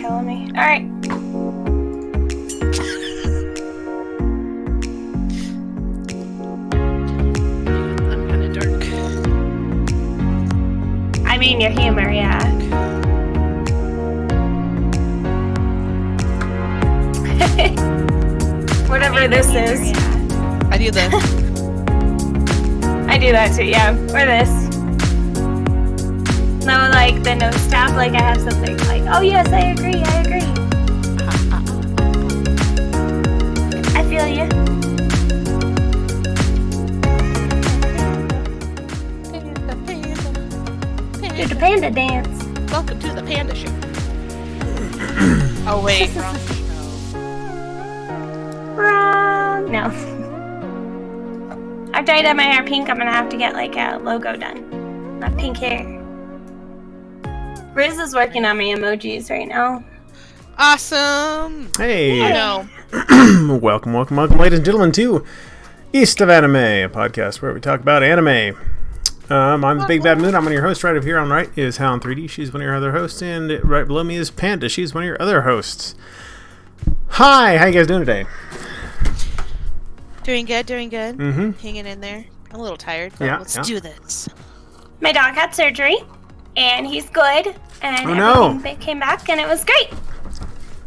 killing me. All right. I'm kind of dark. I mean, your humor, yeah. Whatever this is. Yeah. I do this. I do that too, yeah. Or this. No, like the nose tap, like I have something like, oh yes, I agree. I feel you. Do the panda dance. Welcome to the Panda Show. Oh wait, wrong show. Wrong. No. I've dyed my hair pink. I'm gonna have to get like a logo done. Not pink hair. Riz is working on my emojis right now. Awesome. Hey. No. welcome, ladies and gentlemen, to East of Anime, a podcast where we talk about anime. I'm the Big Bad Moon. I'm one of your hosts. Right up here on the right is Hound 3D. She's one of your other hosts. And right below me is Panda. She's one of your other hosts. Hi. How you guys doing today? Doing good. Mm-hmm. Hanging in there. I'm a little tired, but let's do this. My dog had surgery, and he's good. And everything came back, and it was great.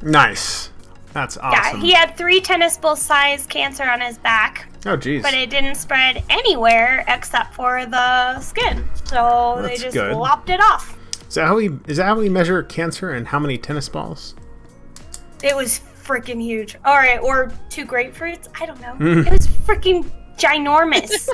Nice. That's awesome. Yeah, he had 3 tennis ball size cancer on his back. Oh, geez. But it didn't spread anywhere except for the skin. So That's they just good. lopped it off. Is that how we measure cancer and how many tennis balls? It was freaking huge. All right, or 2 grapefruits. I don't know. It was freaking ginormous.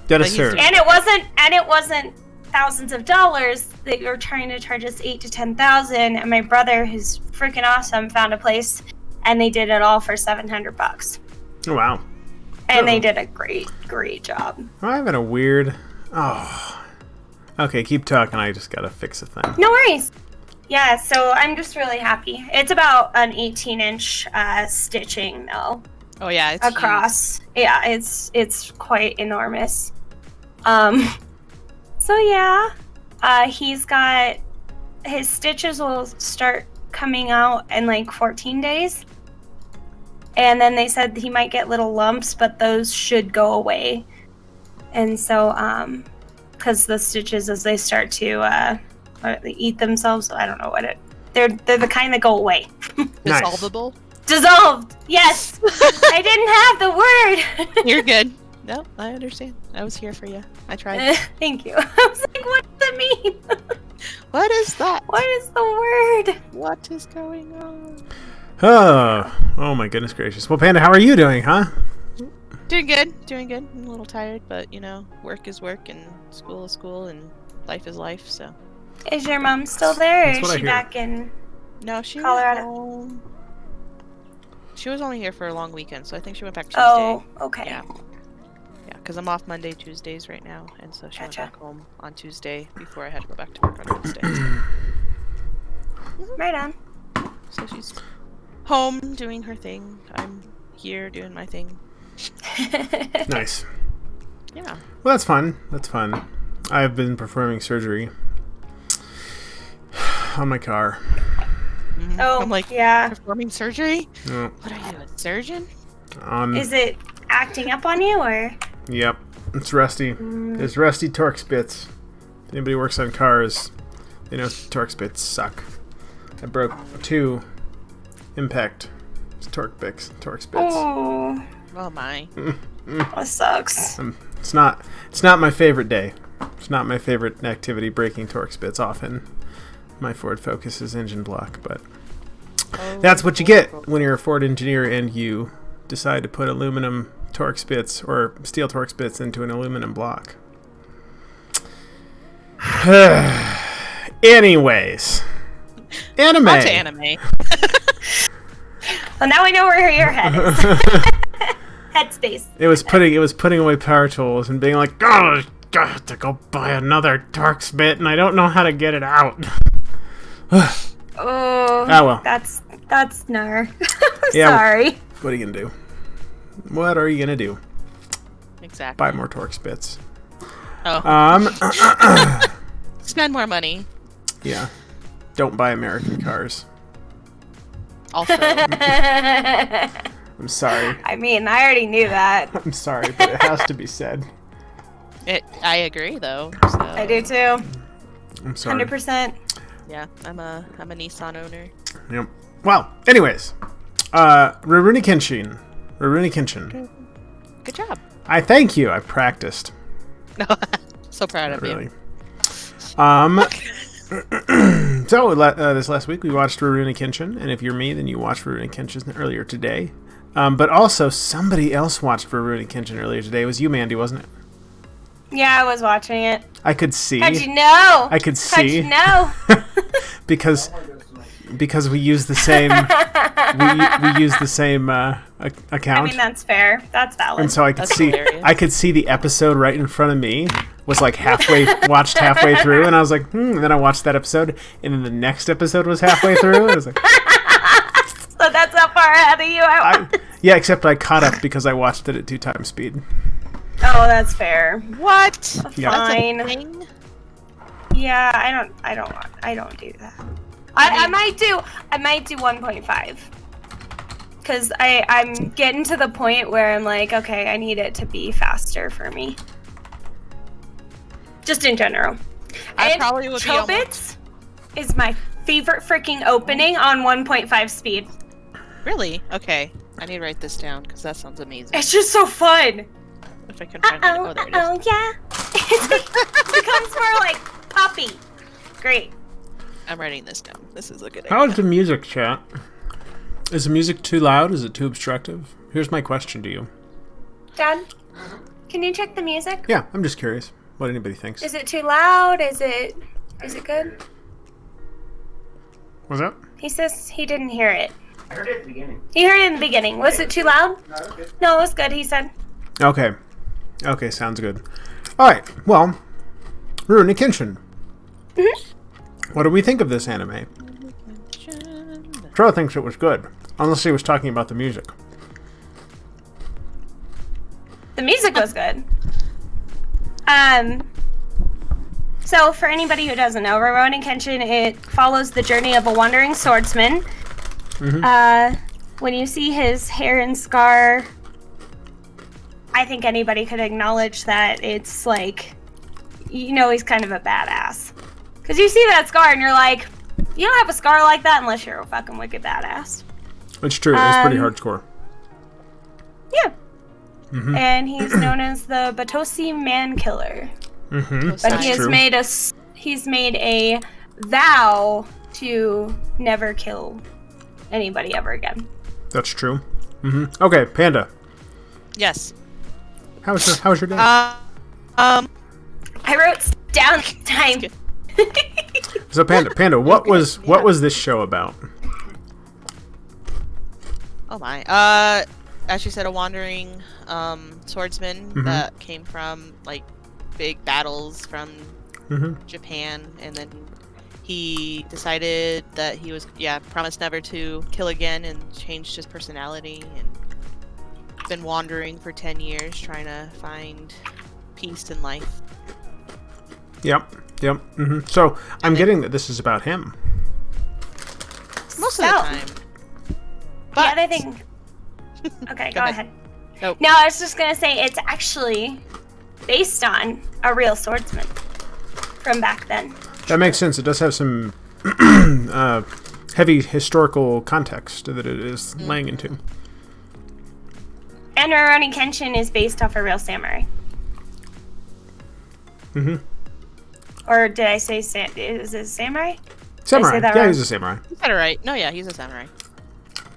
That is sir. And it wasn't thousands of dollars. They were trying to charge us $8,000 to $10,000. And my brother, who's freaking awesome, found a place, and they did it all for $700. Oh, wow. And they did a great job. I'm having a weird... Oh. Okay, keep talking. I just gotta fix a thing. No worries. Yeah, so I'm just really happy. It's about an 18-inch stitching, though. Oh yeah, it's across. Huge. Yeah, it's quite enormous. So yeah, he's got his stitches will start coming out in like 14 days. And then they said he might get little lumps, but those should go away. And so, because the stitches, as they start to they eat themselves, I don't know what it. They're the kind that go away. Nice. Dissolvable. Dissolved. Yes. I didn't have the word. You're good. No, I understand. I was here for you. I tried. Thank you. I was like, what does it mean? What is that? What is the word? What is going on? Oh my goodness gracious. Well, Panda, how are you doing, huh? Doing good. I'm a little tired, but work is work and school is school and life is life, so. Is your mom still there, or That's what is I she hear. back in she Colorado? Was home. She was only here for a long weekend, so I think she went back Tuesday. Oh, okay. Yeah, because I'm off Monday, Tuesdays right now, and so she Gotcha. went back home on Tuesday before I had to go back to work on Wednesday. Right on. So she's home doing her thing. I'm here doing my thing. Nice. Yeah. Well, that's fun. I've been performing surgery on my car. Mm-hmm. Oh, I'm like, yeah. performing surgery? Oh, What are you, a surgeon? Is it acting up on you, or? Yep. It's rusty. It's rusty torque spits. If anybody works on cars, they know torque spits suck. I broke 2 impact torque spits. Oh, Oh my. that sucks. It's not my favorite day. It's not my favorite activity, breaking torque spits often. My Ford Focus's engine block, but that's what you get when you're a Ford engineer and you decide to put aluminum torque spits or steel torque spits into an aluminum block. Anyways, anime. On to anime. Well, now we know where your head is. Headspace. It was putting away power tools and being like, oh, I got to go buy another torque spit, and I don't know how to get it out. Oh, well. That's nar. Yeah, Sorry. What are you gonna do? What are you gonna do? Exactly. Buy more torque spits. Oh. Um. Spend more money. Yeah. Don't buy American cars. Also, I'm sorry. I mean, I already knew that. I'm sorry, but it has to be said. I agree though. So, I do too. I'm sorry. 100%. Yeah, I'm a Nissan owner. Yep. Well, anyways, Rurouni Kinshin. Rurouni Kinshin. Good job. I thank you. I practiced. No, so proud of Really. you. So this last week we watched Rurouni Kenshin, and if you're me, then you watched Rurouni Kenshin earlier today. But also somebody else watched Rurouni Kenshin earlier today. It was you, Mandy, wasn't it? Yeah, I was watching it. I could see. How'd you know? I could How'd see. you know? because we use the same we use the same account. I mean, that's fair. That's valid. And so I could That's see hilarious. I could see the episode right in front of me. Was like watched halfway through, and I was like, And then I watched that episode, and then the next episode was halfway through. And I was like, So that's how far ahead of you I was. yeah, except I caught up because I watched it at 2x speed. Oh, that's fair. What? Yeah. That's a Fine. thing? Yeah, I don't do that. I might do 1.5. Because I'm getting to the point where I'm like, okay, I need it to be faster for me. Just in general. I And probably would be Chobits is my favorite freaking opening on 1.5 speed. Really? Okay. I need to write this down because that sounds amazing. It's just so fun. If I can find it. Oh, there it is. Yeah. It becomes more like puppy. Great. I'm writing this down. This is a good How's idea. the music, chat? Is the music too loud? Is it too obstructive? Here's my question to you. Dad, can you check the music? Yeah, I'm just curious what anybody thinks. Is it too loud? Is it good? What's that? He says he didn't hear it. I heard it at the beginning. He heard it in the beginning. Was it too loud? No, it was good. No, it was good, he said. Okay. Okay, sounds good. Alright, well, Rurouni Kenshin. What do we think of this anime? Tro thinks it was good, unless he was talking about the music. The music was good. So for anybody who doesn't know, Rurouni Kenshin, it follows the journey of a wandering swordsman. When you see his hair and scar, I think anybody could acknowledge that it's like, he's kind of a badass. Because you see that scar and you're like, you don't have a scar like that unless you're a fucking wicked badass. It's true, it's pretty hardcore. Yeah. And he's known as the Batosi Man Killer. But That's he has true. he's made a vow to never kill anybody ever again. That's true. Okay, Panda. Yes. How was your day? I wrote down time. So Panda, what was this show about? Oh my. As you said, a wandering swordsman that came from like big battles from Japan, and then he decided that he was promised never to kill again, and changed his personality, and been wandering for 10 years trying to find peace in life. Yep. So I'm getting that this is about him. Most of the time. The But other thing. Okay, go ahead. Nope. No, I was just gonna say it's actually based on a real swordsman from back then. That makes sense. It does have some heavy historical context that it is laying into. And Rurouni Kenshin is based off a real samurai. Or did I say is it samurai? Samurai. that Yeah, wrong? he's a samurai. You said it right. No, yeah, he's a samurai.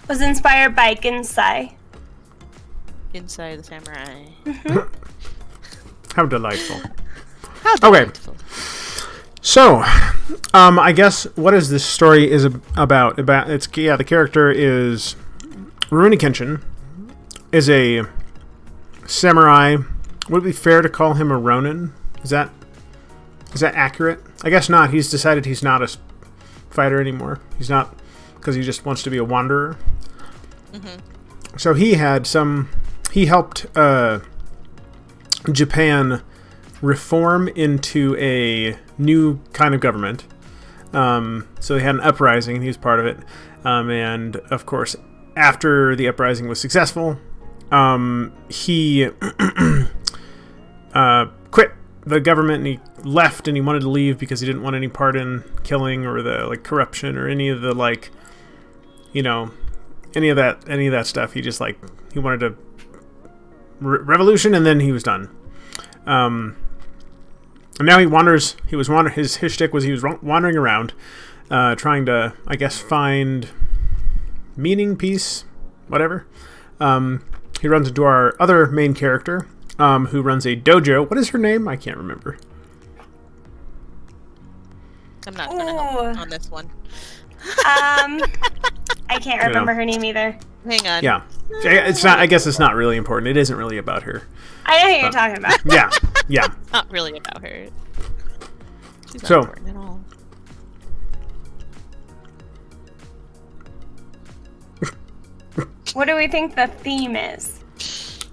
Was inspired by Ginsai. Inside the samurai. How delightful. How Okay. delightful. So, I guess what is this story is about? The character is Rurouni Kenshin is a samurai. Would it be fair to call him a Ronin? Is that accurate? I guess not. He's decided he's not a fighter anymore. He's not, because he just wants to be a wanderer. So he helped Japan reform into a new kind of government So they had an uprising, and he was part of it. And of course, after the uprising was successful, he quit the government, and he left, and he wanted to leave because he didn't want any part in killing or the corruption or any of the any of that stuff. He just he wanted a revolution, and then he was done. And now he wanders. His shtick was he was wandering around, trying to, I guess, find meaning, peace, whatever. He runs into our other main character, who runs a dojo. What is her name? I can't remember. I'm not gonna help on this one. I can't remember her name either. Hang on. Yeah, it's not. I guess it's not really important. It isn't really about her. I know who you're talking about. Yeah. Not really about her. She's not So- important at all. What do we think the theme is?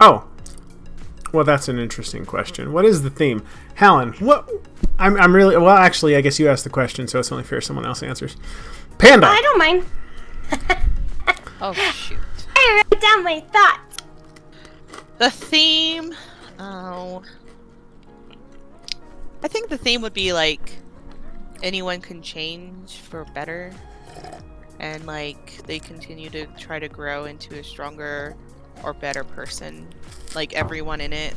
Oh, well, that's an interesting question. What is the theme, Helen? What? I'm really well. Actually, I guess you asked the question, so it's only fair someone else answers. Panda. I don't mind. Oh shoot. I wrote down my thoughts. The theme. Oh. I think the theme would be anyone can change for better, and they continue to try to grow into a stronger or better person. Everyone in it,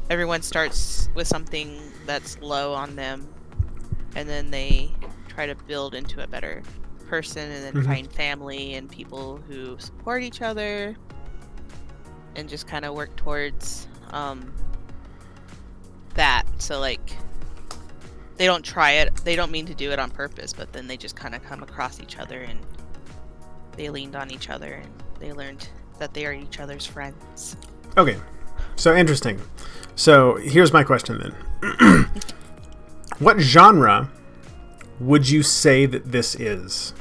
everyone starts with something that's low on them, and then they try to build into a better person, and then find family and people who support each other, and just kind of work towards that. So they don't try it, they don't mean to do it on purpose, but then they just kind of come across each other, and they leaned on each other, and they learned that they are each other's friends. Okay, so interesting. So here's my question then. What genre would you say that this is?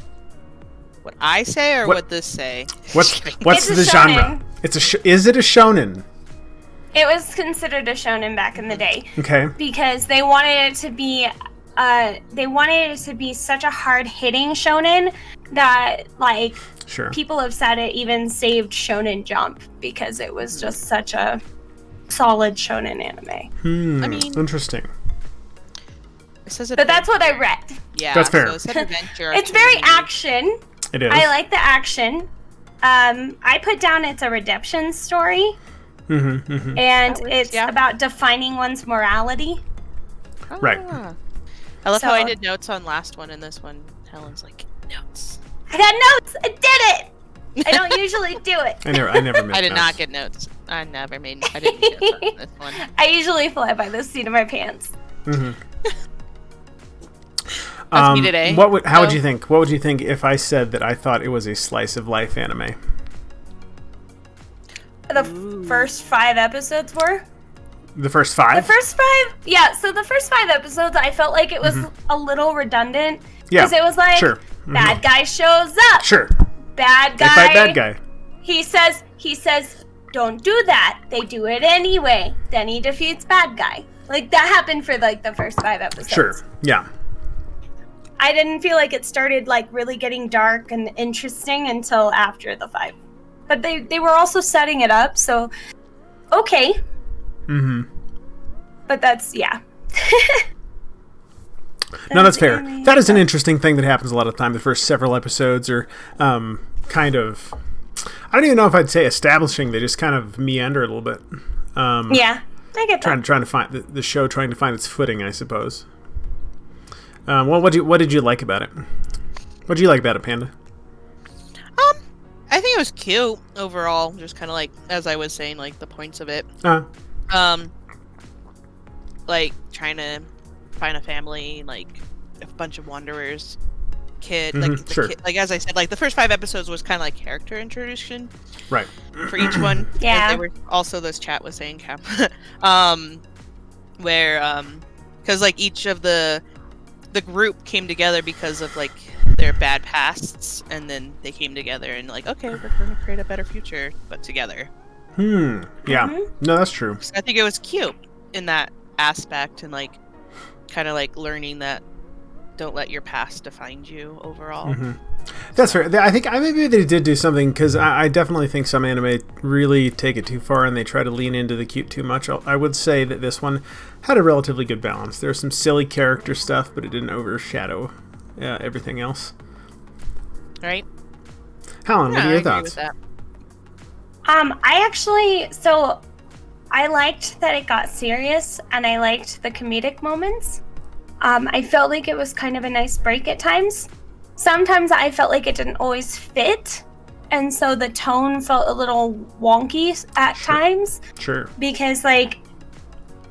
What I say, or what this say? What's It's a the shonen. genre? Is it a shonen? It was considered a shonen back in the day Okay. because they wanted it to be such a hard-hitting shonen that Sure. people have said it even saved Shonen Jump because it was just such a solid shonen anime. I mean, Interesting. it says But that's what I read. Yeah, That's fair. So it said adventure. It's very action. It is. I like the action. I put down it's a redemption story, and That works, it's yeah. about defining one's morality. Right. I love how I So- did notes on last one, and this one, Helen's like, notes. I got notes. I did it. I don't usually do it. I never made I did notes. not get notes. I didn't get notes on this one. I usually fly by the seat of my pants. That's me today. How would you think? What would you think if I said that I thought it was a slice of life anime? The first 5 episodes were. The first 5? The first 5, yeah. So the first 5 episodes, I felt like it was a little redundant Yeah. because it was like, Sure. bad guy shows up. Sure. Bad They guy. fight bad guy. He says, don't do that. They do it anyway. Then he defeats bad guy. That happened for the first 5 episodes. Sure. Yeah. I didn't feel like it started really getting dark and interesting until after the 5. But they were also setting it up, so okay. But that's No, that's fair. anime. That is an interesting thing that happens a lot of time. The first several episodes are kind of, I don't even know if I'd say establishing. They just kind of meander a little bit. Yeah, I get that. Trying to find the show, trying to find its footing, I suppose. What did you like about it? What did you like about it, Panda? I think it was cute overall. Just kind of as I was saying, the points of it. Trying to find a family, a bunch of wanderers, kid, Sure. kid, as I said, the first 5 episodes was kind of character introduction Right. for each one. Yeah. And they were also, this chat was saying, Cap, where because each of the group came together because of their bad pasts, and then they came together and okay, we're going to create a better future, but together. Yeah. No, that's true. So I think it was cute in that aspect, and kind of learning that don't let your past define you overall. Mm-hmm. That's fair. I think maybe they did do something, because I definitely think some anime really take it too far and they try to lean into the cute too much. I would say that this one had a relatively good balance. There's some silly character stuff, but it didn't overshadow everything else. Right? Helen, what are your I agree thoughts? with that. I liked that it got serious, and I liked the comedic moments. I felt like it was kind of a nice break at times. Sometimes I felt like it didn't always fit, and so the tone felt a little wonky at times. Sure. Because, like,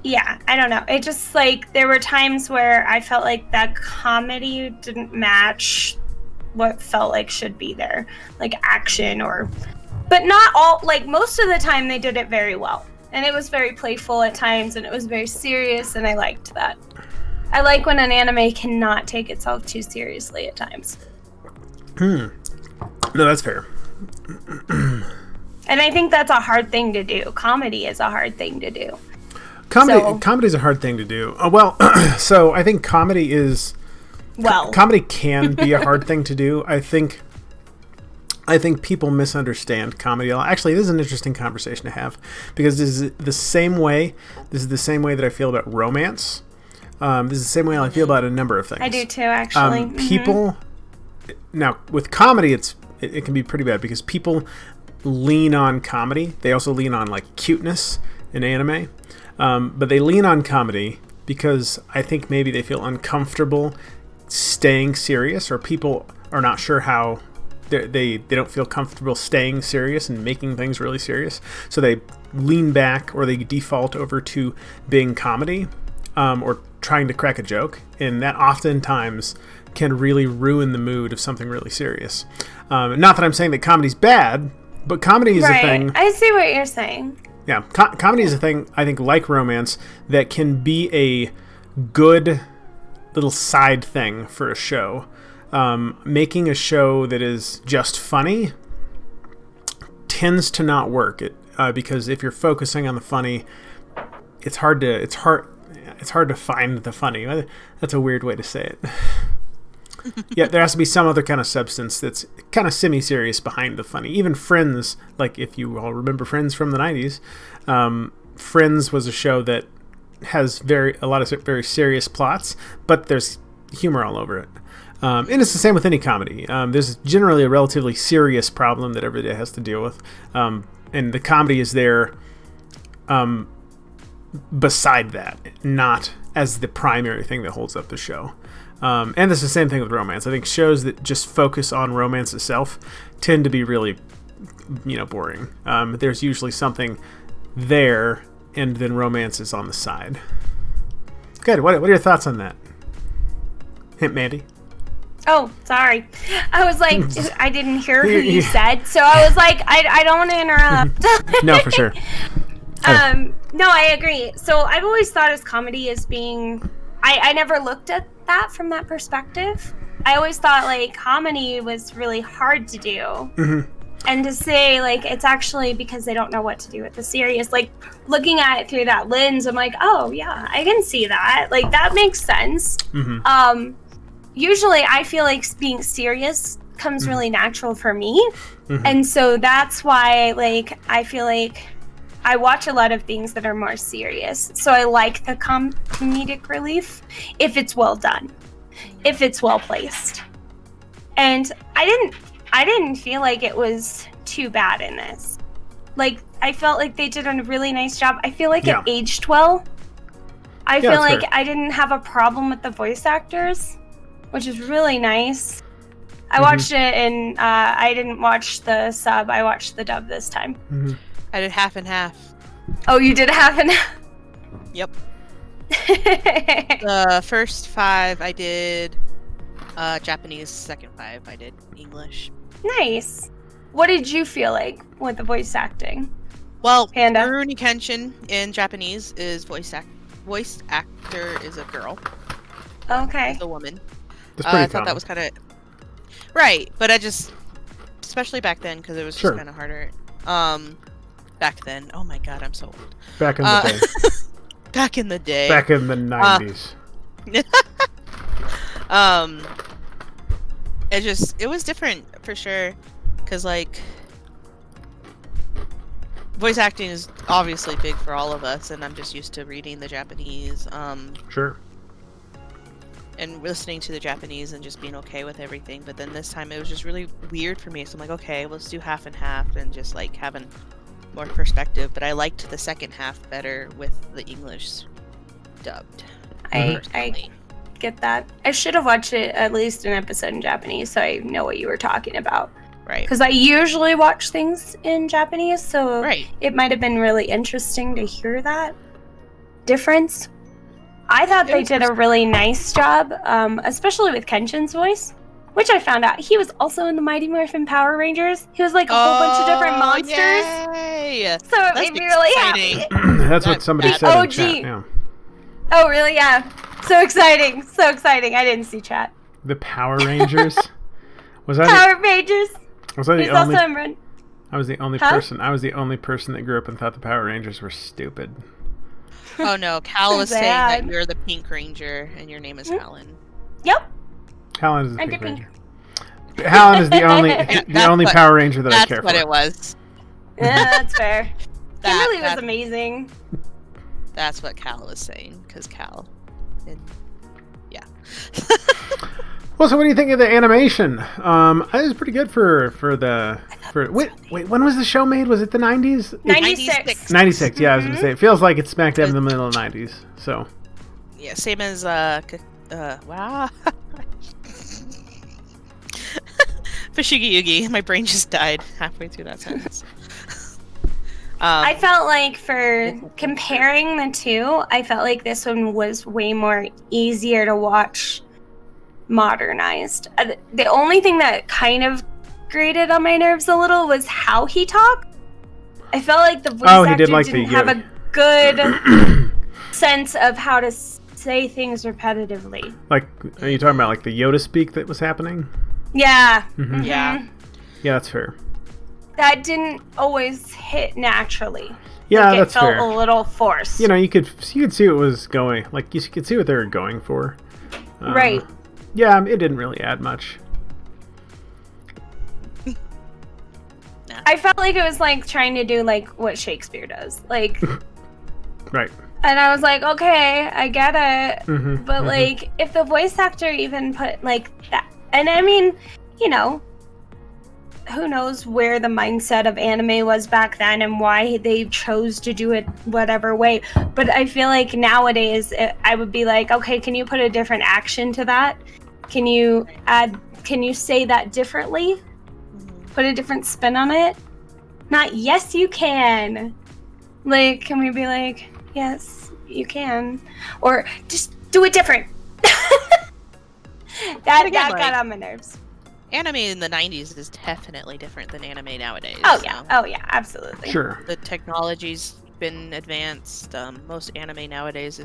yeah, I don't know. It just, like, there were times where I felt like that comedy didn't match what felt like should be there, like action but not all, like, most of the time they did it very well. And it was very playful at times, and it was very serious, and I liked that. I like when an anime cannot take itself too seriously at times. No, that's fair. And I think that's a hard thing to do. Comedy is a hard thing to do. Comedy is a hard thing to do. So I think comedy is... comedy can be a hard thing to do. I think people misunderstand comedy. Actually, this is an interesting conversation to have, because this is the same way that I feel about romance. This is the same way I feel about a number of things. I do too, actually. People... Now, with comedy, it can be pretty bad, because people lean on comedy. They also lean on, like, cuteness in anime. But they lean on comedy because I think maybe they feel uncomfortable staying serious, or people are not sure how... They don't feel comfortable staying serious and making things really serious. So they lean back, or they default over to being comedy, or trying to crack a joke. And that oftentimes can really ruin the mood of something really serious. Not that I'm saying that comedy's bad, but comedy is a thing. I see what you're saying. Yeah, comedy is a thing, I think, like romance, that can be a good little side thing for a show. Making a show that is just funny tends to not work. Because if you're focusing on the funny, it's hard to find the funny. That's a weird way to say it. Yeah, there has to be some other kind of substance that's kind of semi-serious behind the funny. Even Friends, like, if you all remember Friends from the 90s, Friends was a show that has a lot of very serious plots, but there's humor all over it. And it's the same with any comedy. There's generally a relatively serious problem that everybody has to deal with, and the comedy is there beside that, not as the primary thing that holds up the show. And it's the same thing with romance. I think shows that just focus on romance itself tend to be really, boring. There's usually something there, and then romance is on the side. Good. What are your thoughts on that? Hint, Mandy. Oh, sorry. I was like, I didn't hear who you said, so I was like, I don't want to interrupt. No, for sure. No, I agree. So I've always thought as comedy as being... I never looked at that from that perspective. I always thought, like, comedy was really hard to do. Mm-hmm. And to say, like, it's actually because they don't know what to do with the serious. Like, looking at it through that lens, I'm like, oh, yeah, I can see that. Like, that makes sense. Mm-hmm. Usually I feel like being serious comes really natural for me. Mm-hmm. And so that's why, like, I feel like I watch a lot of things that are more serious. So I like the comedic relief if it's well done, if it's well placed. And I didn't feel like it was too bad in this. Like, I felt like they did a really nice job. I feel like it aged well. I feel like I didn't have a problem with the voice actors, which is really nice. I watched it, and I didn't watch the sub. I watched the dub this time. Mm-hmm. I did half and half. Oh, you did half and half? Yep. The first 5 I did Japanese, second 5 I did English. Nice. What did you feel like with the voice acting? Well, Panda? Rurouni Kinshin in Japanese is voice actor is a girl. Okay. Is a woman. That's pretty I thought that was kind of... Right, but I just... Especially back then, because it was just kind of harder. Back then. Oh my god, I'm so old. Back in the day. Back in the day. Back in the 90s. It was different for sure, because like voice acting is obviously big for all of us, and I'm just used to reading the Japanese. Sure. And listening to the Japanese and just being okay with everything. But then this time it was just really weird for me. So I'm like, okay, let's do half and half and just like having more perspective. But I liked the second half better with the English dubbed. I get that. I should have watched it at least an episode in Japanese so I know what you were talking about. Right. Because I usually watch things in Japanese, so Right. it might have been really interesting to hear that difference. I thought they did a really nice job, especially with Kenshin's voice, which I found out he was also in the Mighty Morphin Power Rangers. He was like a whole bunch of different monsters. Yay! So it made me really happy. That's what somebody said in chat. Yeah. Oh, really? Yeah. So exciting. So exciting. I didn't see chat. The Power Rangers? Was that Power Rangers? Was that He's the only... also in Ren. I was the only person. I was the only person that grew up and thought the Power Rangers were stupid. Oh no, Cal was saying Bad. that you're the Pink Ranger and your name is Helen. Yep. Helen is the I'm Pink the Pink. Ranger. Helen is the only Power Ranger that I care That's what for. it was. Yeah, that's fair. Kimberly was That- amazing. That's what Cal was saying, because Cal. Yeah. Well, so what do you think of the animation? It was pretty good for wait, when was the show made? Was it the 90s? 96. 96. Yeah, I was gonna say it feels like it's smack dab in the middle of the 90s. So. Yeah, same as wow. Fushigi Yugi. My brain just died halfway through that sentence. I felt like for comparing the two, I felt like this one was way more easier to watch modernized. The only thing that kind of grated on my nerves a little was how he talked. I felt like the voice actor didn't have a good sense of how to say things repetitively. Like, are you talking about like the Yoda speak that was happening? Yeah. Mm-hmm. Yeah. Yeah, that's fair. That didn't always hit naturally. Yeah, like that's fair. It felt a little forced. You know, you could see what was going. Like, you could see what they were going for. Right. Yeah, it didn't really add much. I felt like it was like trying to do like what Shakespeare does. Like, Right. and I was like, okay, I get it. Mm-hmm, But like, if the voice actor even put like that, and I mean, you know, who knows where the mindset of anime was back then and why they chose to do it whatever way. But I feel like nowadays I would be like, okay, can you put a different action to that? Can you say that differently? Put a different spin on it? Not yes you can. Like, can we be like, yes, you can? Or just do it different. that got on my nerves. Anime in the 90s is definitely different than anime nowadays. Oh yeah, oh yeah, absolutely. Sure. The technology's been advanced. Most anime nowadays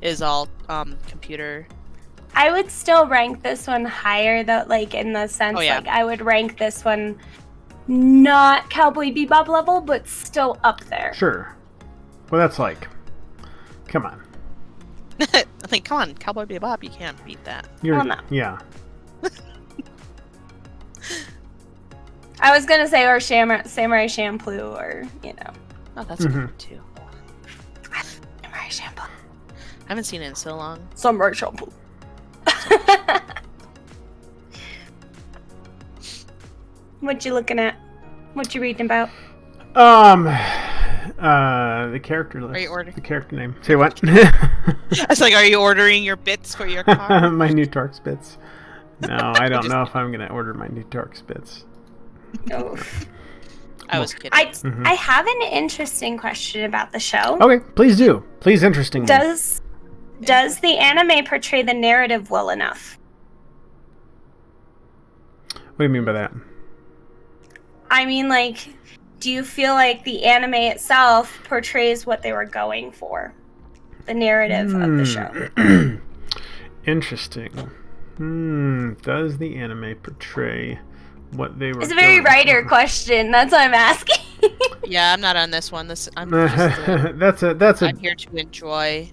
is all computer. I would still rank this one higher though, like in the sense like I would rank this one not Cowboy Bebop level, but still up there. Sure. Well, that's like, come on. I think, come on, Cowboy Bebop, you can't beat that. Well, no. Yeah. I was gonna say or Samurai Champloo, or you know. Oh, that's good too. Samurai Champloo. I haven't seen it in so long. Samurai Champloo. What you looking at? What you reading about? The character list. Are you ordering? The character name. Say what? I was like, are you ordering your bits for your car? My new Torx bits. No, I don't know if I'm gonna order my new Torx bits. Oh. I was kidding. I have an interesting question about the show. Okay, please do. Please, interesting. Does the anime portray the narrative well enough? What do you mean by that? I mean, like, do you feel like the anime itself portrays what they were going for? The narrative of the show. Interesting. Does the anime portray what they were It's a very going writer for? question. That's what I'm asking. Yeah, I'm not on this one. I'm I'm here to enjoy.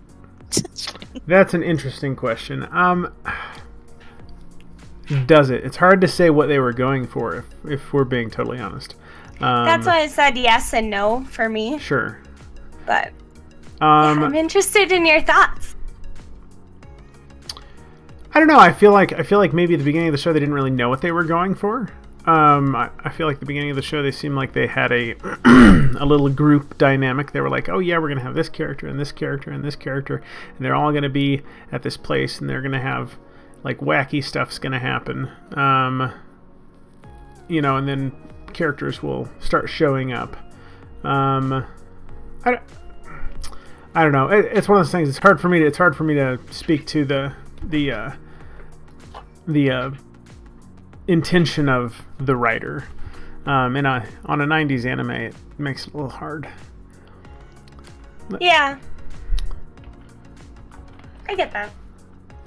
That's an interesting question. does it. It's hard to say what they were going for, if we're being totally honest. That's why I said yes and no for me. Sure. But I'm interested in your thoughts. I don't know. I feel like maybe at the beginning of the show they didn't really know what they were going for. I feel like at the beginning of the show they seemed like they had a a little group dynamic. They were like, oh yeah, we're gonna have this character and this character and this character, and they're all gonna be at this place, and they're gonna have like wacky stuff's gonna happen. And then characters will start showing up. I don't know. It's one of those things. It's hard for me to speak to the intention of the writer. On a 90s anime, it makes it a little hard. Yeah. I get that.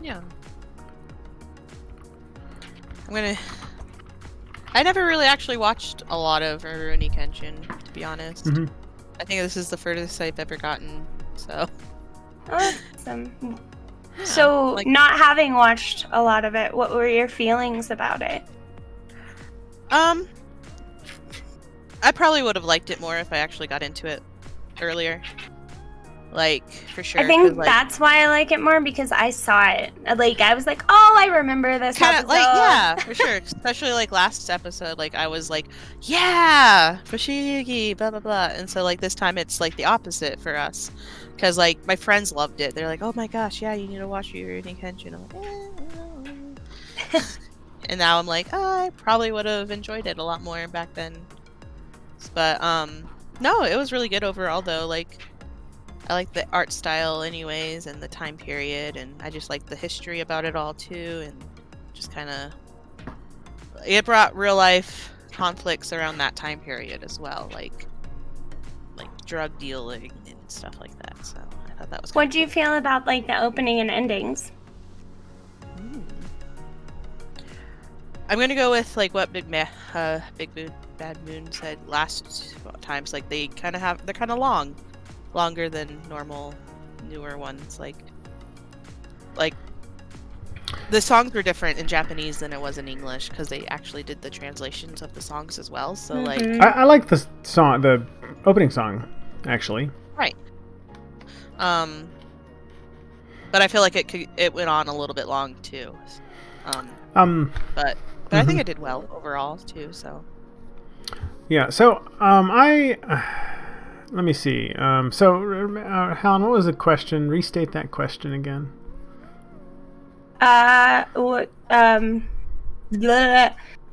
Yeah. I never really actually watched a lot of Rurouni Kenshin, to be honest. Mm-hmm. I think this is the furthest I've ever gotten, so... Awesome. Yeah, so, not having watched a lot of it, what were your feelings about it? I probably would have liked it more if I actually got into it earlier. For sure. I think that's why I like it more, because I saw it. I was like, oh, I remember this episode. Yeah, for sure. Especially, last episode, I was like, yeah, Fushigi, blah, blah, blah. And so, this time it's, the opposite for us. Because, my friends loved it. They're like, oh my gosh, yeah, you need to watch Rurouni Kenshin. I'm like, and now I'm like, oh, I probably would have enjoyed it a lot more back then. But, no, it was really good overall, though. I like the art style anyways, and the time period, and I just like the history about it all too, and just kind of... It brought real life conflicts around that time period as well, like drug dealing and stuff like that, so I thought that was What do you feel about, the opening and endings? I'm gonna go with, what Big Bad Moon said last times, they're kind of long. Longer than normal newer ones. The songs were different in Japanese than it was in English, because they actually did the translations of the songs as well. So I like the song, the opening song, actually. Right. But I feel like it went on a little bit long too. But I think it did well overall too. So. Yeah. So let me see. Helen, what was the question? Restate that question again.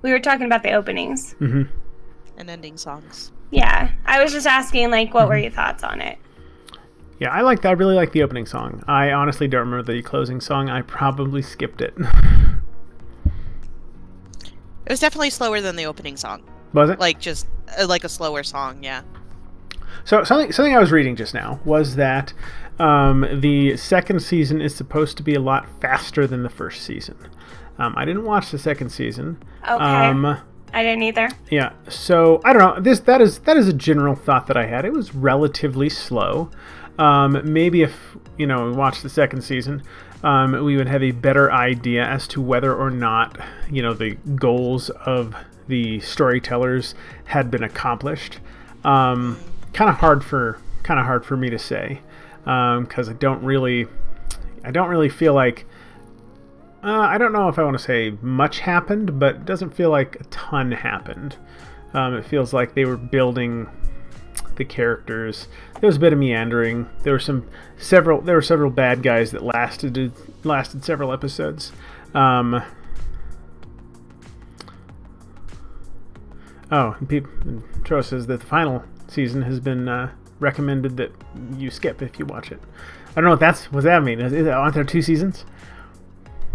We were talking about the openings. Mm-hmm. And ending songs. Yeah, I was just asking, what were your thoughts on it? Yeah, I really like the opening song. I honestly don't remember the closing song. I probably skipped it. It was definitely slower than the opening song. Was it? Just a slower song, yeah. So something I was reading just now was that the second season is supposed to be a lot faster than the first season. I didn't watch the second season. Okay. I didn't either. Yeah. So I don't know. That is a general thought that I had. It was relatively slow. Maybe if we watched the second season, we would have a better idea as to whether or not the goals of the storytellers had been accomplished. Kind of hard for me to say, because I don't really feel like I don't know if I want to say much happened, but it doesn't feel like a ton happened. It feels like they were building the characters. There was a bit of meandering. There were several bad guys that lasted several episodes. Tro says that the final season has been recommended that you skip if you watch it. I don't know what that mean. Aren't there 2 seasons?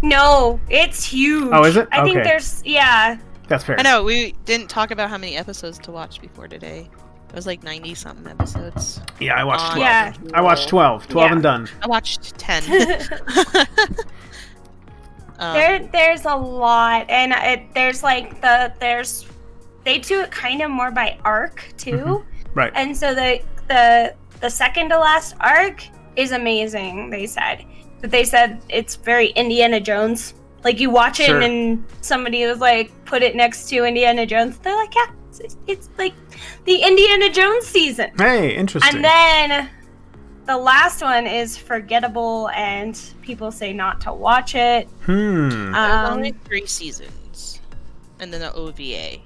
No, it's huge. Oh, is it? I think there's, yeah. That's fair. I know, we didn't talk about how many episodes to watch before today. It was 90-something episodes. Yeah, I watched 12. Yeah. I watched 12. 12 and done. I watched 10. There's a lot, and they do it kind of more by arc too. Mm-hmm. Right. And so the second to last arc is amazing. They said it's very Indiana Jones Like, you watch it Sure. and somebody was like, put it next to Indiana Jones. They're like, yeah, it's like the Indiana Jones season. Hey, interesting. And then the last one is forgettable, and people say not to watch it. There's only 3 seasons, and then the OVA.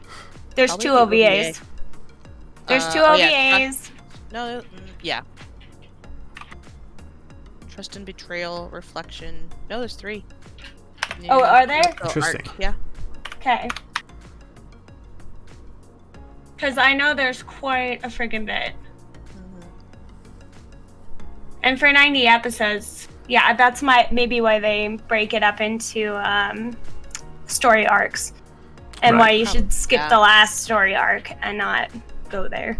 There's Probably 2 the OVAs. OVA. There's 2 oh, OVAs. yeah, yeah. Trust and Betrayal, Reflection. No, there's 3. Oh, are there? Interesting. Yeah. Okay. Because I know there's quite a friggin' bit. And for 90 episodes, yeah, that's maybe why they break it up into story arcs. And why you should skip the last story arc and not go there.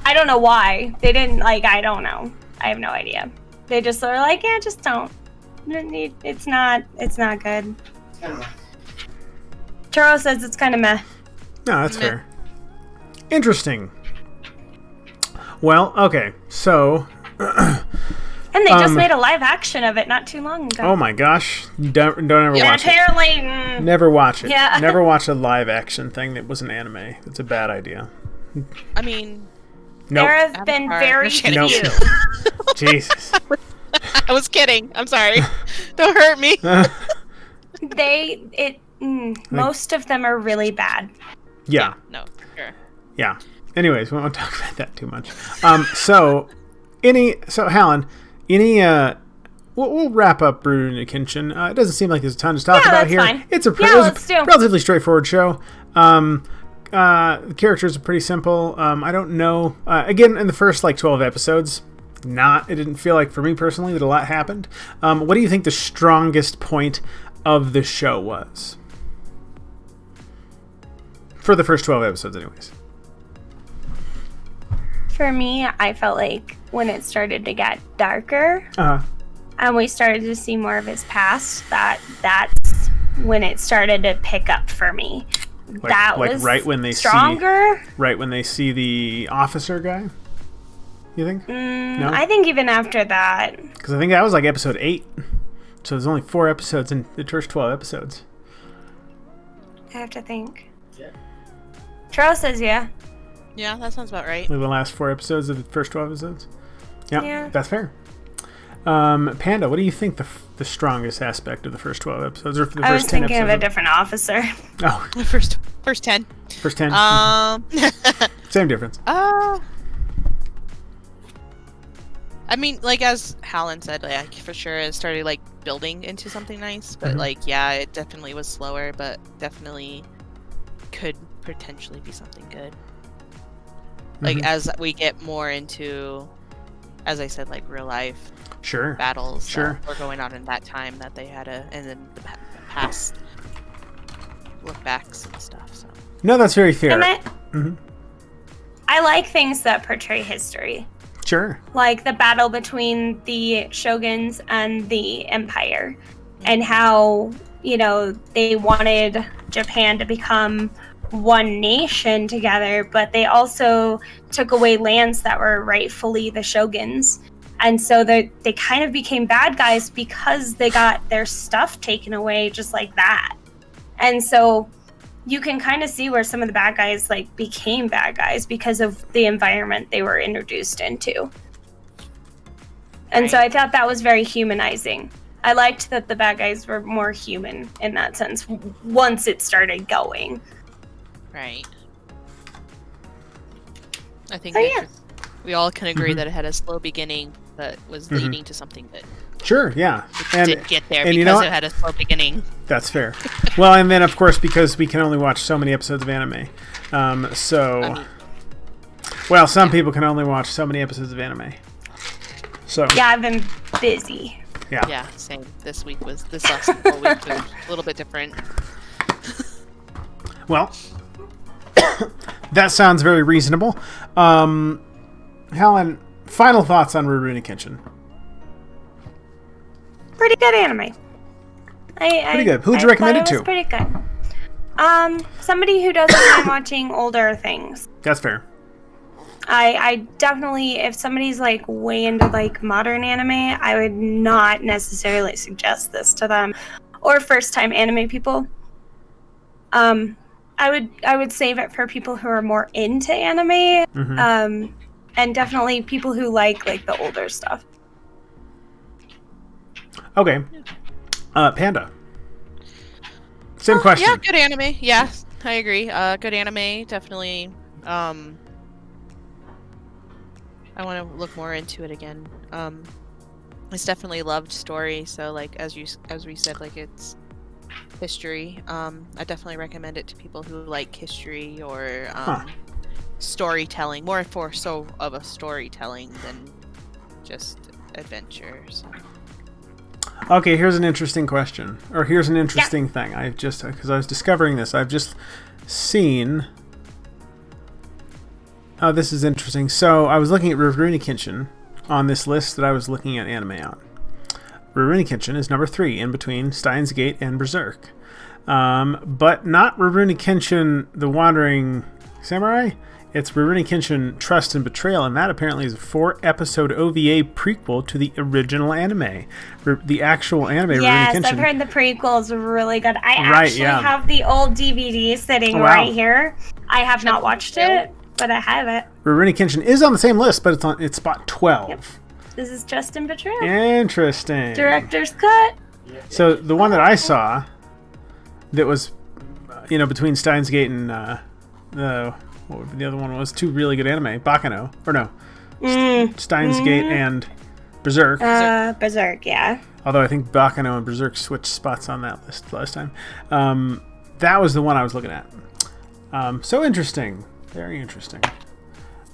I don't know why. They didn't, I don't know. I have no idea. They just were like, yeah, just don't. It's not good. Turo says it's kind of meh. No, that's fair. Interesting. Well, okay, so... And they just made a live action of it not too long ago. Oh my gosh. Don't ever watch it. Apparently... Never watch it. Yeah. Never watch a live action thing that was an anime. It's a bad idea. I mean... Nope. There have been very few. Nope. Jesus. I was kidding. I'm sorry. Don't hurt me. Most of them are really bad. Yeah. No, for sure. Yeah. Anyways, we won't talk about that too much. So Hallen, we'll wrap up Rurouni Kenshin. It doesn't seem like there's a ton to talk about here. Fine. It's a let's do. relatively straightforward show. The characters are pretty simple. I don't know. Again, in the first 12 episodes, it didn't feel like, for me personally, that a lot happened. What do you think the strongest point of the show was? For the first 12 episodes, anyways. For me, I felt like when it started to get darker, and we started to see more of his past, that's when it started to pick up for me. That was right when they stronger. Right when they see the officer guy. You think? No? I think even after that. Because I think that was episode 8. So there's only 4 episodes in the first 12 episodes. I have to think. Yeah. Charles says yeah. Yeah, that sounds about right. The last 4 episodes of the first 12 episodes. Yep, yeah, that's fair. Panda, what do you think the strongest aspect of the first 12 episodes, or for the first 10 episodes? I was thinking of a different officer. Oh, first 10. First 10. Same difference. I mean, as Hallen said, for sure it started building into something nice, but it definitely was slower, but definitely could potentially be something good. As we get more into, as I said, real life battles that were going on in that time that they had and then the past look backs and stuff. So no, that's very fair. I like things that portray history. Sure. Like the battle between the shoguns and the empire, and how they wanted Japan to become one nation together, but they also took away lands that were rightfully the shoguns, and so they kind of became bad guys because they got their stuff taken away just like that. And so you can kind of see where some of the bad guys became bad guys because of the environment they were introduced into. And so I thought that was very humanizing. I liked that the bad guys were more human in that sense once it started going. Right. I think we all can agree that it had a slow beginning, but was leading to something good. Sure, yeah. It did get there because it had a slow beginning. That's fair. Well, and then, of course, because we can only watch so many episodes of anime. Some people can only watch so many episodes of anime. So yeah, I've been busy. Yeah, same. This last whole week was a little bit different. Well, that sounds very reasonable. Helen, final thoughts on Rurouni Kenshin? Pretty good anime. Pretty good. Who'd you recommend it to? Pretty good. Somebody who doesn't mind watching older things. That's fair. I definitely, if somebody's like way into like modern anime, I would not necessarily suggest this to them, or first time anime people. I would save it for people who are more into anime, and definitely people who like the older stuff. Okay, Panda. Same question. Yeah, good anime. Yeah, I agree. Good anime, definitely. I want to look more into it again. It's definitely loved story. So like as we said, like it's history. I definitely recommend it to people who like history or storytelling, more for of a storytelling than just adventure. So. Okay, here's an interesting question, or here's an interesting thing. I've just, because I was discovering this, I've just seen. Oh, this is interesting. So I was looking at Rurouni Kinshin on this list that I was looking at anime on. Rurouni Kinshin is number 3, in between Steins Gate and Berserk. But not Rurouni Kenshin, The Wandering Samurai. It's Rurouni Kenshin, Trust and Betrayal, and that apparently is a 4-episode OVA prequel to the original anime. The actual anime, Rurouni Kenshin. Yes, I've heard the prequel is really good. I actually have the old DVD sitting right here. I have not watched it, but I have it. Rurouni Kenshin is on the same list, but it's spot 12. Yep. This is Trust and Betrayal. Interesting. Director's cut. So the one that I saw that was, between Steins Gate and what the other one was, 2 really good anime, Bakano, or no, Steins Gate and Berserk. Berserk, yeah. Although I think Bakano and Berserk switched spots on that list last time. That was the one I was looking at. So interesting. Very interesting.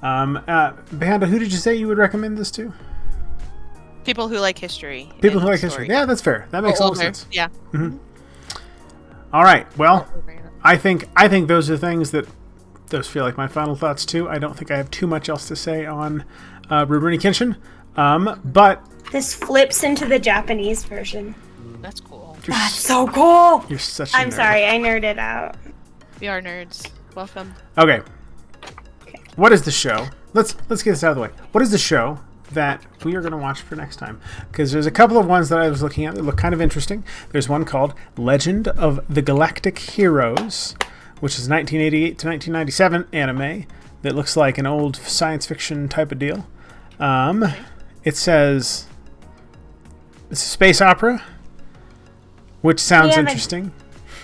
Panda, who did you say you would recommend this to? People who like history. People who like history. Yeah, that's fair. That makes a lot of sense. Yeah. Mm-hmm. All right. Well, I think those are things that those feel like my final thoughts too. I don't think I have too much else to say on Rurouni Kenshin. But this flips into the Japanese version. That's cool. That's so cool. You're such a nerd. I'm sorry, I nerded out. We are nerds. Welcome. Okay. What is the show? Let's get this out of the way. What is the show that we are going to watch for next time? Because there's a couple of ones that I was looking at that look kind of interesting. There's one called Legend of the Galactic Heroes, which is 1988 to 1997 anime that looks like an old science fiction type of deal. It says it's a space opera, which sounds interesting.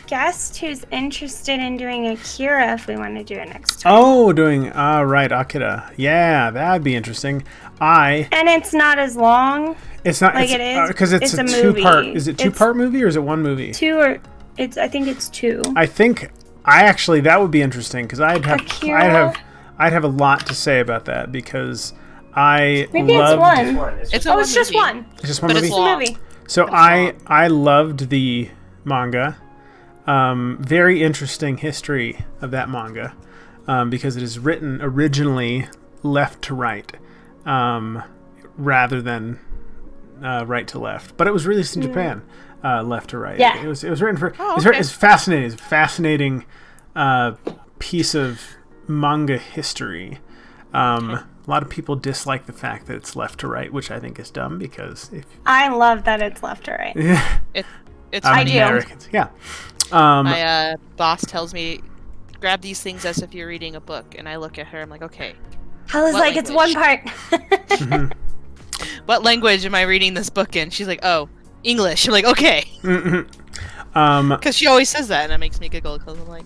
Guest who's interested in doing Akira if we want to do it next time. Oh, doing right, Akira. Yeah, that'd be interesting. And it's not as long. It's not like it is because it's a movie. 2-part. Is it 2-part movie or is it one movie? I think it's 2. I think that would be interesting because I'd have a lot to say about that because maybe it's one. It's just one. It's just one movie. It's a movie. So I loved the manga. Very interesting history of that manga because it is written originally left to right rather than right to left. But it was released in Japan left to right. Yeah. It was written for. Okay. It's fascinating. It's a fascinating piece of manga history. A lot of people dislike the fact that it's left to right, which I think is dumb because I love that it's left to right. It's Americans. Yeah. My boss tells me, grab these things as if you're reading a book, and I look at her. I'm like, okay. I was like, it's one part. What language am I reading this book in? She's like, oh, English. I'm like, okay. Because she always says that, and it makes me giggle because I'm like.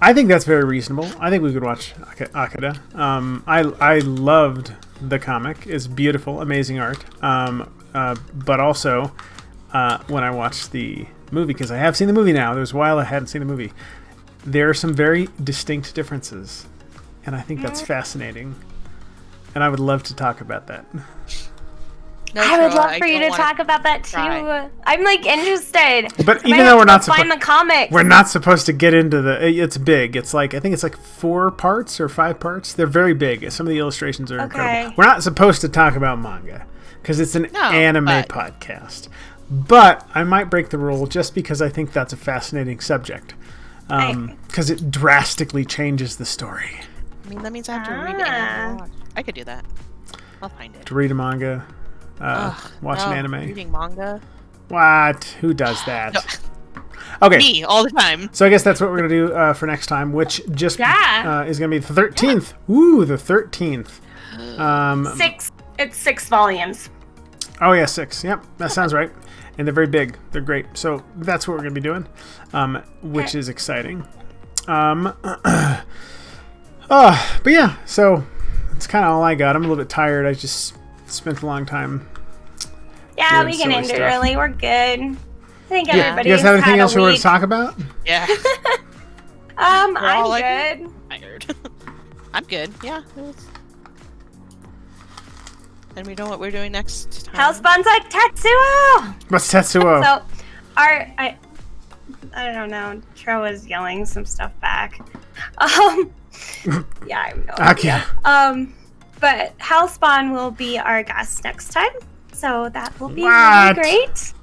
I think that's very reasonable. I think we could watch Akira. I loved the comic. It's beautiful, amazing art. But also, when I watched the movie, because I have seen the movie now, there was a while I hadn't seen the movie, there are some very distinct differences. And I think that's fascinating. And I would love to talk about that. No, I would love for you to talk about that too. I'm like interested. But even though we're not find the comics, we're not supposed to get into the. It's big. It's like I think it's like 4 parts or 5 parts. They're very big. Some of the illustrations are incredible. We're not supposed to talk about manga because it's an anime podcast. But I might break the rule just because I think that's a fascinating subject. Because it drastically changes the story. I mean, that means I have to read and watch. I could do that. I'll find it. To read a manga, watch an anime. Reading manga. What? Who does that? No. Okay. Me, all the time. So I guess that's what we're going to do for next time, which just is going to be the 13th. Ooh, the 13th. It's 6 volumes. Oh, yeah, 6. Yep, that sounds right. And they're very big. They're great. So that's what we're going to be doing, which is exciting. But yeah, so that's kind of all I got. I'm a little bit tired. I just spent a long time. Yeah, we can end it early. We're good. I think everybody. You guys have anything else you want to talk about? Yeah. I'm good. Tired. I'm good. Yeah. And we know what we're doing next time. Hellspawn's like Tetsuo! What's Tetsuo? So, I don't know. Tro was yelling some stuff back. Yeah, I have no idea. But Hellspawn will be our guest next time. So that will be really great.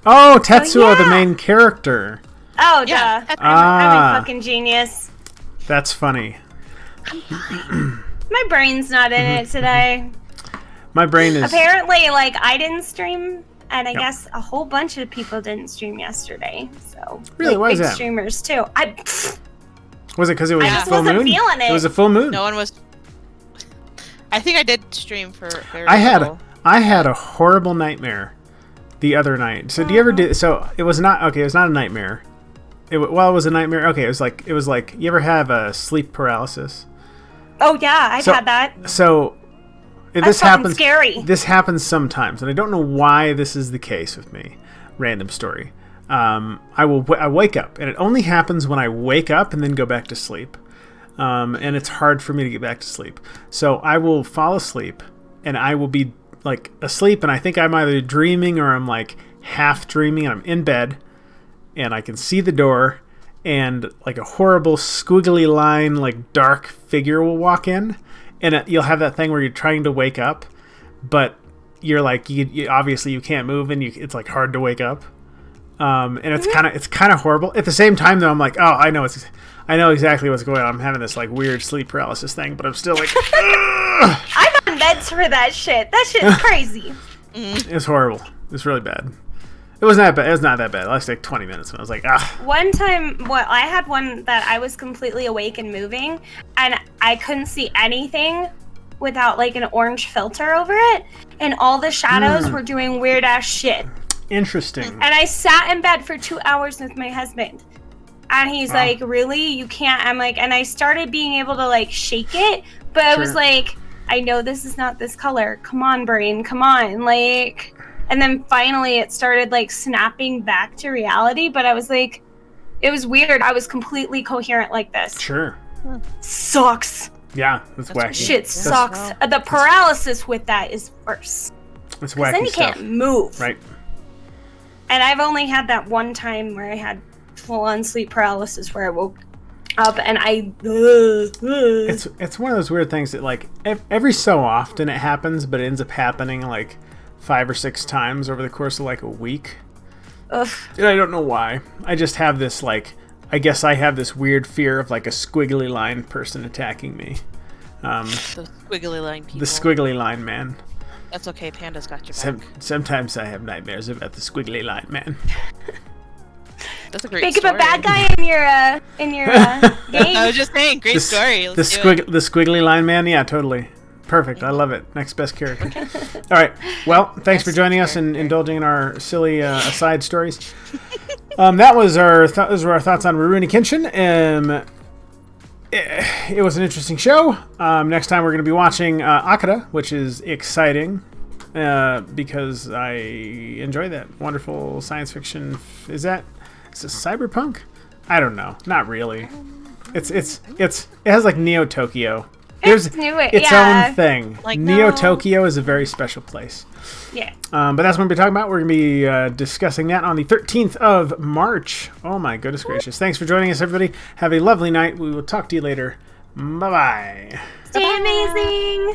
Oh, Tetsuo, the main character. Oh, yeah. I'm a fucking genius. That's funny. My brain's not in it today. My brain is... Apparently, like, I didn't stream, and I guess a whole bunch of people didn't stream yesterday. So, really, why is big that? Streamers, too. Was it because it was a full moon? I wasn't feeling it. It was a full moon. No one was... I think I did stream for very little. I had a horrible nightmare the other night. So do you ever do... So it was not... Okay, it was not a nightmare. It was a nightmare. Okay, it was like... You ever have a sleep paralysis? Oh, yeah, I've had that. So... This happens. Scary. This happens sometimes, and I don't know why this is the case with me. Random story. I wake up, and it only happens when I wake up and then go back to sleep. And it's hard for me to get back to sleep. So I will fall asleep, and I will be like asleep, and I think I'm either dreaming or I'm like half dreaming, and I'm in bed, and I can see the door, and like a horrible squiggly line, like dark figure will walk in. And you'll have that thing where you're trying to wake up, but you're like, you obviously you can't move, and it's like hard to wake up. And it's kind of horrible. At the same time, though, I'm like, oh, I know exactly what's going on. I'm having this like weird sleep paralysis thing, but I'm still like, I'm on meds for that shit. That shit's crazy. It's horrible. It's really bad. It wasn't that bad. It was not that bad. It lasted like 20 minutes, and I was like, ah. One time, I had one that I was completely awake and moving, and I couldn't see anything without like an orange filter over it, and all the shadows were doing weird ass shit. Interesting. And I sat in bed for 2 hours with my husband, and he's like, "Really? You can't?" I'm like, and I started being able to like shake it, but I was like, "I know this is not this color. Come on, brain. Come on, like." And then finally it started like snapping back to reality, but I was like, it was weird. I was completely coherent like this. Sure. Sucks. Yeah, that's wacky. Shit sucks. The paralysis with that is worse. It's wacky then you stuff. Can't move. Right. And I've only had that one time where I had full-on sleep paralysis where I woke up and It's one of those weird things that like every so often it happens, but it ends up happening like 5 or 6 times over the course of like a week. Ugh. And I don't know why. I just have this like, I guess I have this weird fear of like a squiggly line person attacking me. The squiggly line people. The squiggly line man. That's okay, Panda's got your back. Sometimes I have nightmares about the squiggly line man. That's a great Think story. of a bad guy in your game. I was just saying, great story. The squiggly line man, yeah, totally. Perfect. I love it. Next best character. All right. Well, thanks for joining us and indulging in our silly aside stories. That was those were our thoughts on Rurouni Kinshin. It was an interesting show. Next time we're going to be watching Akira, which is exciting because I enjoy that wonderful science fiction. Is it cyberpunk? I don't know. Not really. It has like Neo Tokyo. There's its own thing. Like, Neo Tokyo is a very special place. Yeah. But that's what we're talking about. We're going to be discussing that on the 13th of March. Oh my goodness gracious. Thanks for joining us, everybody. Have a lovely night. We will talk to you later. Bye-bye. Stay amazing.